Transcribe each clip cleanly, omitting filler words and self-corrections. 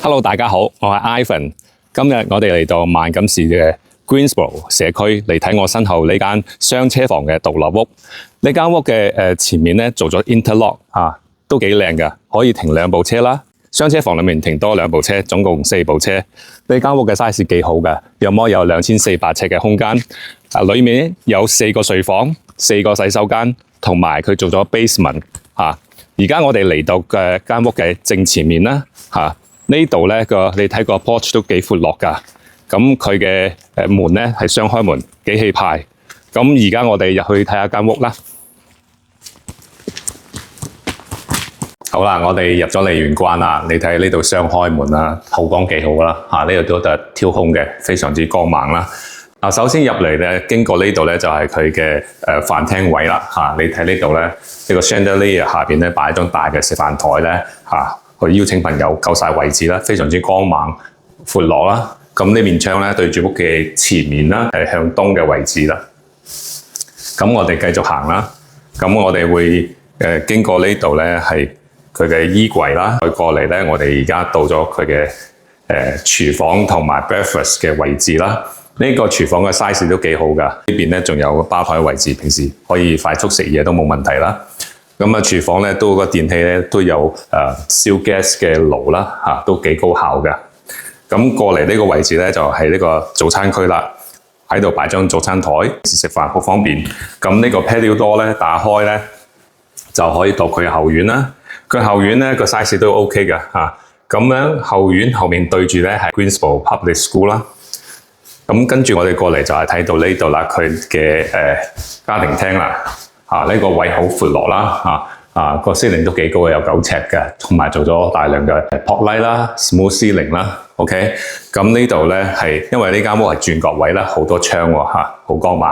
Hello， 大家好，我係 Ivan。今日我哋嚟到萬錦市嘅 Greensboro 社區嚟睇我身後呢間雙車房嘅獨立屋。呢間屋嘅前面咧做咗 interlock 都幾靚㗎，可以停2部車啦。雙車房裏面停多2部車，總共4部車。呢間屋嘅 size 幾好㗎，有2400尺嘅空間。裏面有4個睡房、4個洗手間，同埋佢做咗 basement。而家我哋嚟到嘅間屋嘅正前面啦，呢度咧你睇個 porch 都幾闊落㗎。咁佢嘅門咧係雙開門，幾氣派。咁而家我哋入去睇下間屋啦。好啦，我哋入咗梨園關啦。你睇呢度雙開門啦，透光幾好啦。呢度都係挑空嘅，非常之光猛啦。首先入嚟咧，經過呢度咧就係佢嘅飯廳位啦。你睇呢度咧，呢個 chandelier 下邊咧擺一張大嘅食飯台咧，去邀請朋友，夠晒位置啦，非常之光猛闊落啦。咁呢面窗咧對住屋嘅前面啦，係向東嘅位置啦。咁我哋繼續行啦。咁我哋會經過呢度咧係佢嘅衣櫃啦。再過嚟咧，我哋而家到咗佢嘅廚房同埋 breakfast 嘅位置啦。呢個廚房嘅 size 都幾好㗎。呢邊咧仲有個吧台位置，平時可以快速食嘢都冇問題啦。咁廚房咧都個電器咧都有燒 gas 嘅爐啦，都幾高效㗎。咁過嚟呢個位置咧就係呢個早餐區啦，喺度擺張早餐台，食飯好方便。咁呢個 patio door 咧打開咧就可以到佢後院啦。佢後院咧個 size 都 OK 㗎。咁樣後院後面對住咧係 Greensboro Public School 啦。咁跟住我哋過嚟就係睇到呢度啦，佢嘅家庭廳啦。呢個位好闊落啦，個 ceiling 都幾高嘅，有9尺嘅，同埋做咗大量嘅 pop light 啦 ，smooth ceiling 啦 ，OK。咁呢度咧係因為呢間屋係轉角位啦，好多窗喎，好光猛。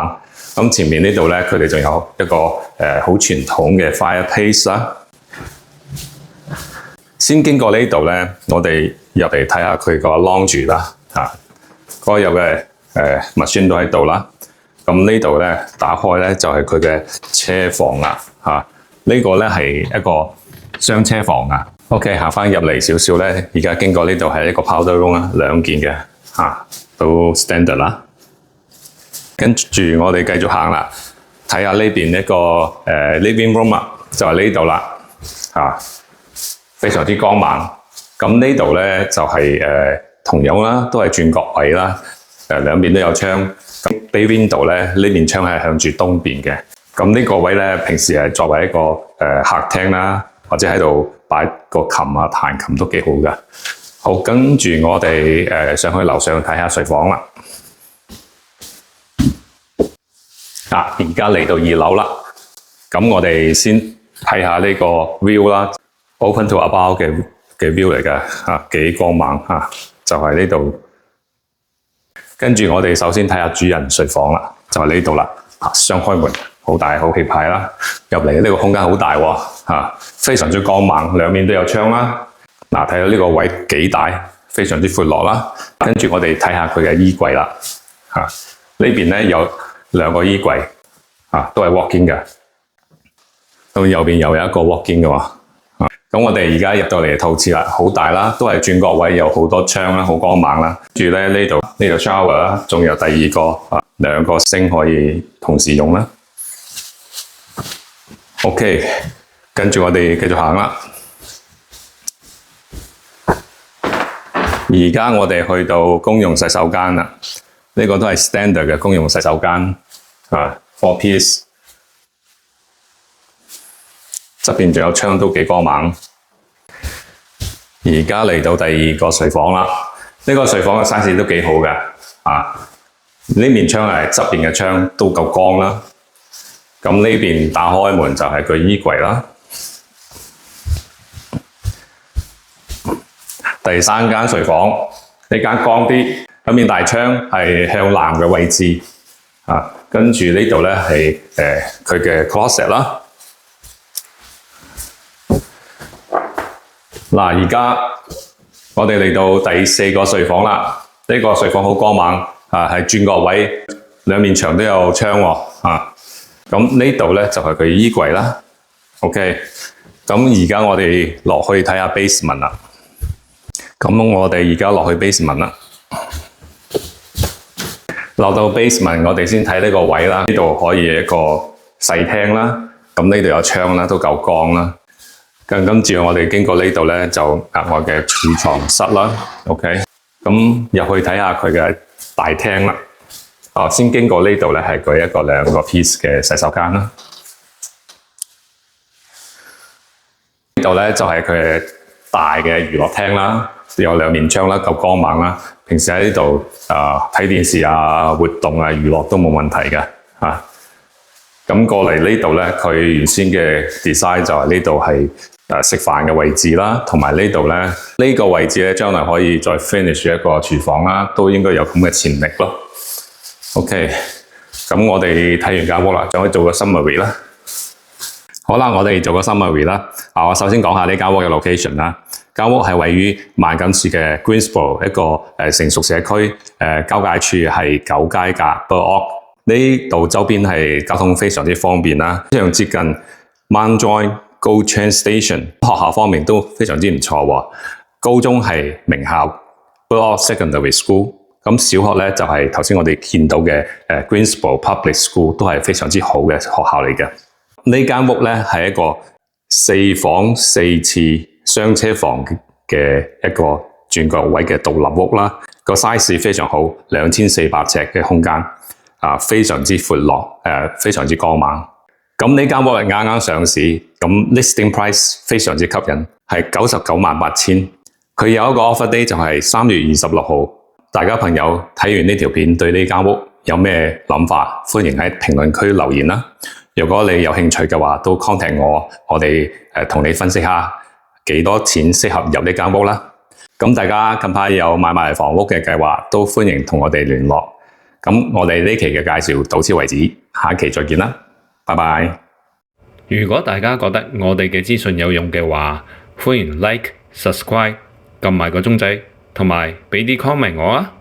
咁前面呢度咧，佢哋仲有一個好傳統嘅 fireplace 啦。先經過呢度咧，我哋入嚟睇下佢個 laundry 啦，該有嘅machine 都喺度啦。咁呢度咧打開咧就係佢嘅車房啦，呢個咧係一個雙車房啊。OK， 行翻入嚟少少咧，而家經過呢度係一個 powder room 啦，2件嘅，都 standard 啦。跟住我哋繼續行啦，睇下呢邊一個living room 啊，就係呢度啦，非常之光猛。咁呢度咧就係同樣啦，都係轉角位啦，兩邊都有窗。咁 bay window 咧，呢面窗係向住東邊嘅。咁呢個位咧，平時係作為一個客廳啦，或者喺度擺個琴啊、彈琴都幾好㗎。好，跟住我哋上去樓上睇下睡房啦。而家嚟到2樓啦。咁我哋先睇下呢個 view 啦 ，open to above 嘅 view 嚟嘅，幾光猛就係呢度。跟住我哋首先睇下主人睡房啦，就係呢度啦，雙開門，好大好氣派啦。入嚟呢個空間好大喎，非常之光猛，兩面都有窗啦。睇到呢個位幾大，非常之闊落啦。跟住我哋睇下佢嘅衣櫃啦，呢邊咧有2個衣櫃，都係 walk-in 嘅。到右邊又有一個 walk-in 嘅喎。咁我哋而家入到嚟套廁啦，好大啦，都係轉角位，有好多窗啦，好光猛啦。跟住咧呢度 shower 啦，仲有第2個2個星可以同時用啦。OK， 跟住我哋繼續行啦。而家我哋去到公用洗手間啦，呢個都係 standard 嘅公用洗手間，4 piece。側邊仲有窗都幾光猛。而家嚟到第2個睡房啦，呢個睡房嘅 size 都幾好嘅，呢面窗係側邊嘅窗都夠光啦。咁呢邊打開門就係佢衣櫃啦。第3間睡房，呢間光啲，一面大窗係向南嘅位置，跟住呢度咧係佢嘅 closet 啦。而家我哋嚟到第4個睡房啦。呢個睡房好光猛，係轉角位，兩面牆都有窗喎。咁呢度咧就係佢衣櫃啦。OK，咁而家我哋落去睇下 basement 啦。咁我哋而家落去 basement 啦。落到 basement， 我哋先睇呢個位啦。呢度可以一個細廳啦。咁呢度有窗啦，都夠光啦。跟住我哋經過呢度咧，就額外嘅儲藏室啦。OK， 咁入去睇下佢嘅大廳啦。先經過呢度咧，係佢一個2個 piece 嘅洗手間啦。呢度咧就係佢大嘅娛樂廳啦，有2面窗啦，夠光猛啦。平時喺呢度睇電視啊、活動啊、娛樂都冇問題嘅嚇。咁過嚟呢度咧，佢原先嘅 design 就係呢度係食飯嘅位置啦，同埋呢度咧呢個位置咧，將來可以再 finish 一個廚房啦，都應該有咁嘅潛力咯。OK， 咁我哋睇完間屋啦，就可以做個 summary 啦。好啦，我哋做個 summary 啦。我首先講下呢間屋嘅 location 啦。間屋係位於萬錦市嘅 Greensboro 一個成熟社區，交界處係9街架 Burloak。呢度周邊係交通非常之方便啦，非常接近 Mount Joy GO Train Station。學校方面都非常之唔錯喎。高中係名校 Burloak Secondary School。咁小學咧就係頭先我哋見到嘅Greensboro Public School， 都係非常之好嘅學校嚟嘅。呢間屋咧係一個4房4廁雙車房嘅一個轉角位嘅獨立屋啦。個 size 非常好，2400尺嘅空間，非常之闊落，非常之光猛。咁呢間屋係啱啱上市，咁 listing price 非常之吸引，係998000。佢有一個 offer day 就係3月26號。大家朋友睇完呢條片，對呢間屋有咩諗法？歡迎喺評論區留言啦。如果你有興趣嘅話，都 contact我哋同你分析下幾多錢適合入呢間屋啦。咁大家近排有買賣房屋嘅計劃，都歡迎同我哋聯絡。咁我哋呢期嘅介紹到此為止，下期再見啦，拜拜。如果大家覺得我哋嘅資訊有用嘅話，歡迎 like、subscribe、撳埋個鐘仔。同埋俾啲 comment 我啊！